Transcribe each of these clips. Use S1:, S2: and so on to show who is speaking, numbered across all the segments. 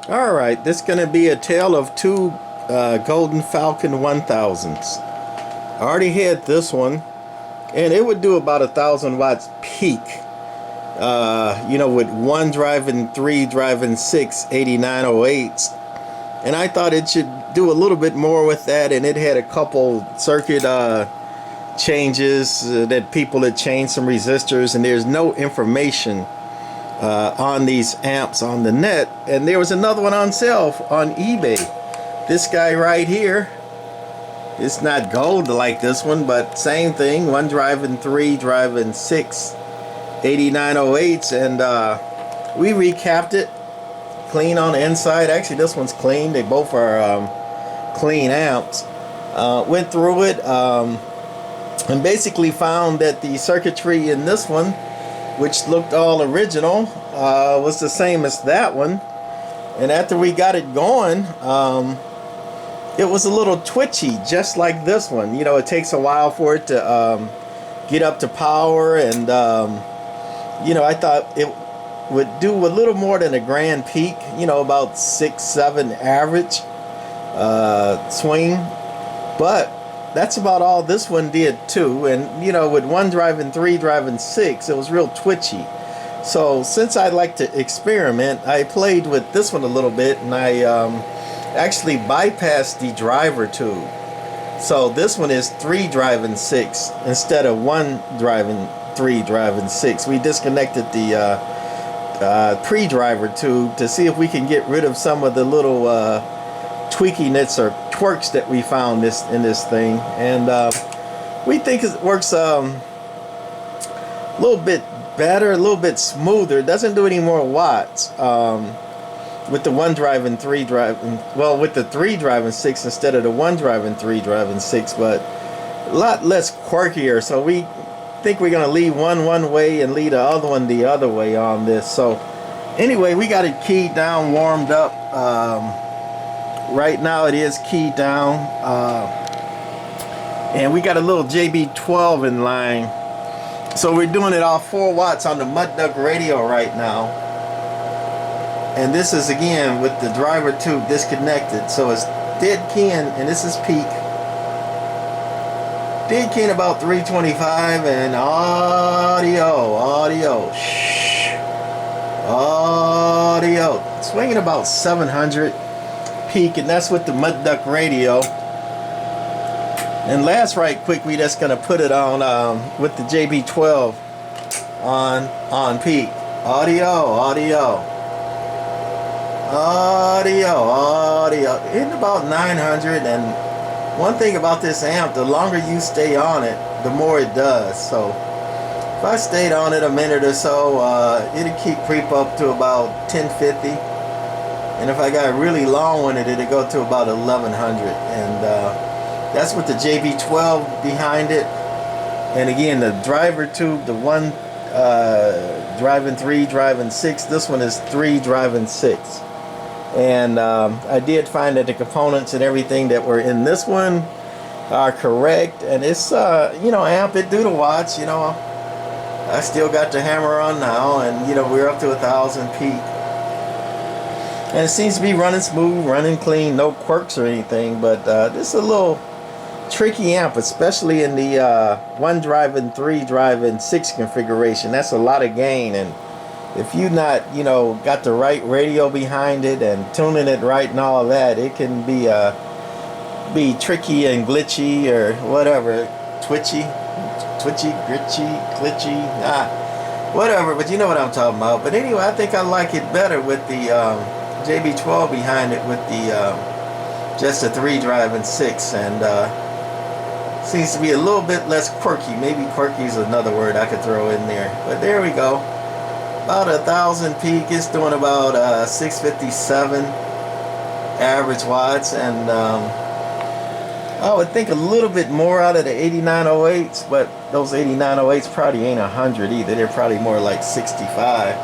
S1: Alright, this is going to be a tale of two golden Falcon 1000s. I already had this one, and it would do about 1,000 watts peak. With one driving 3, driving 6, 8908s. And I thought it should do a little bit more with that, and it had a couple circuit changes that people had changed some resistors, and there's no information on these amps on the net. And there was another one on sale on eBay. This guy right here, it's not gold like this one, but same thing, one driving 3, driving 6, 8908s, and we recapped it clean on the inside. Actually, this one's clean. They both are clean amps. Went through it and basically found that the circuitry in this one, which looked all original, was the same as that one. And after we got it going, it was a little twitchy, just like this one. You know, it takes a while for it to get up to power, and I thought it would do a little more than a grand peak, about 6, 7 average swing. But that's about all this one did too. And with one driving 3, driving 6, it was real twitchy. So since I like to experiment, I played with this one a little bit, and I actually bypassed the driver tube. So this one is 3 driving 6 instead of 1 driving 3, driving 6. We disconnected the pre-driver tube to see if we can get rid of some of the little tweakiness or quirks that we found in this thing, and we think it works a little bit better, a little bit smoother. It doesn't do any more watts with the 1 driving 3, driving, well, with the 3 driving 6 instead of the 1 driving 3, driving 6, but a lot less quirkier. So we think we're going to leave one way and leave the other one the other way on this. So anyway, we got it keyed down, warmed up. Right now it is keyed down, and we got a little JB12 in line. So we're doing it off 4 watts on the mud duck radio right now. And this is again with the driver tube disconnected, so it's dead keying, and this is peak. Dead keying about 325, and audio, swinging about 700 peak, and that's with the mud duck radio. And last right quick, we just gonna put it on with the JB12 on peak. Audio in about 900. And one thing about this amp, the longer you stay on it, the more it does. So if I stayed on it a minute or so, it'll creep up to about 1050. And if I got really long on it, it'll go to about 1100. And that's with the JB12 behind it. And again, the driver tube, the 1 driving 3, driving 6. This one is 3 driving 6. And I did find that the components and everything that were in this one are correct. And it's amp, it do the watts. I still got the hammer on now, and we're up to 1,000 peak. And it seems to be running smooth, running clean, no quirks or anything. But this is a little tricky amp, especially in the 1 driving 3, driving 6 configuration. That's a lot of gain, and if you not got the right radio behind it and tuning it right and all that, it can be tricky and glitchy or whatever, twitchy, glitchy, whatever. But you know what I'm talking about. But anyway, I think I like it better with the JB12 behind it, with the just a 3 driving 6, and seems to be a little bit less quirky. Maybe quirky is another word I could throw in there. But there we go. About 1,000 peak. It's doing about 657 average watts, and I would think a little bit more out of the 8908s, but those 8908s probably ain't 100 either. They're probably more like 65%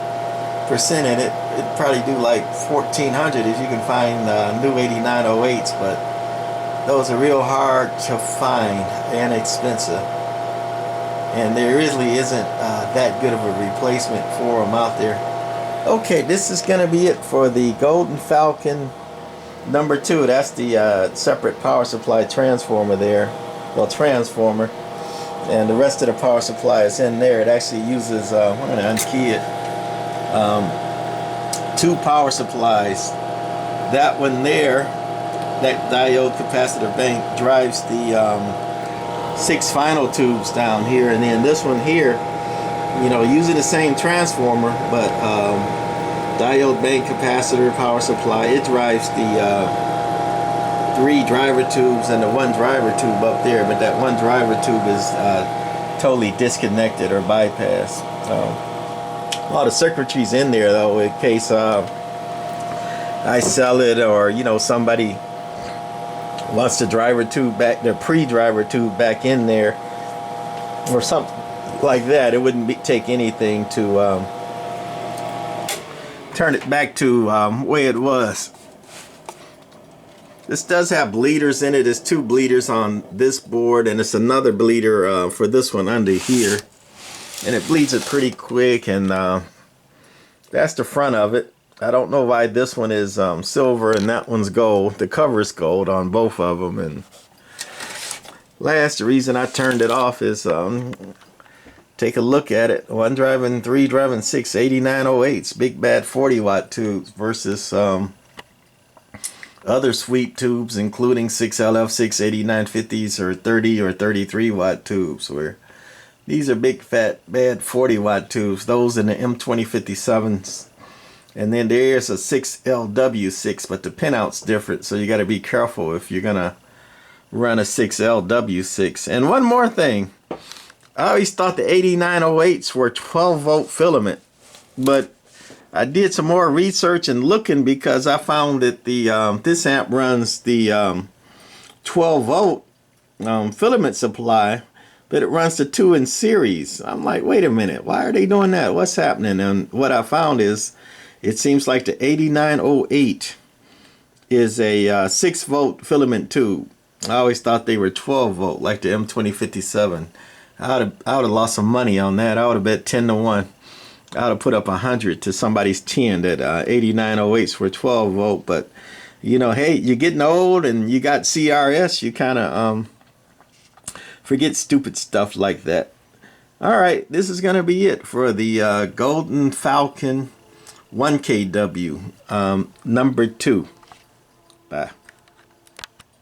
S1: in it. It'd probably do like 1,400 if you can find new 8908s, but those are real hard to find and expensive. And there really isn't that good of a replacement for them out there. Okay, this is going to be it for the Golden Falcon number 2. That's the separate power supply transformer there. Well, transformer. And the rest of the power supply is in there. It actually uses, I'm going to unkey it, 2 power supplies. That one there, that diode capacitor bank, drives the 6 final tubes down here. And then this one here, you know, using the same transformer, but diode bank capacitor power supply, it drives the 3 driver tubes and the 1 driver tube up there, but that 1 driver tube is totally disconnected or bypassed. A lot of circuitry's in there though, in case I sell it, or you know, somebody wants the driver tube back, the pre-driver tube back in there, or something like that. It wouldn't take anything to turn it back to way it was. This does have bleeders in it. There's 2 bleeders on this board, and it's another bleeder for this one under here, and it bleeds it pretty quick. And that's the front of it. I don't know why this one is silver and that one's gold. The cover's gold on both of them. And last, the reason I turned it off is take a look at it. 1 driving, 3 driving 6 8908s, big bad 40-watt tubes versus other sweep tubes, including 6LF6 8950s or 30 or 33-watt tubes, where these are big fat bad 40-watt tubes. Those in the M2057s. And then there's a 6LW6, but the pinout's different, so you got to be careful if you're gonna run a 6LW6. And one more thing, I always thought the 8908s were 12-volt filament, but I did some more research and looking, because I found that the this amp runs the 12-volt filament supply, but it runs the 2 in series. I'm like, wait a minute, why are they doing that? What's happening? And what I found is, it seems like the 8908 is a 6-volt filament tube. I always thought they were 12-volt, like the M2057. I would have lost some money on that. I would have bet 10 to 1. I would have put up 100 to somebody's 10 that 8908s were 12-volt. But, you know, hey, you're getting old and you got CRS, you kind of forget stupid stuff like that. All right, this is going to be it for the Golden Falcon 1KW number 2. Bye.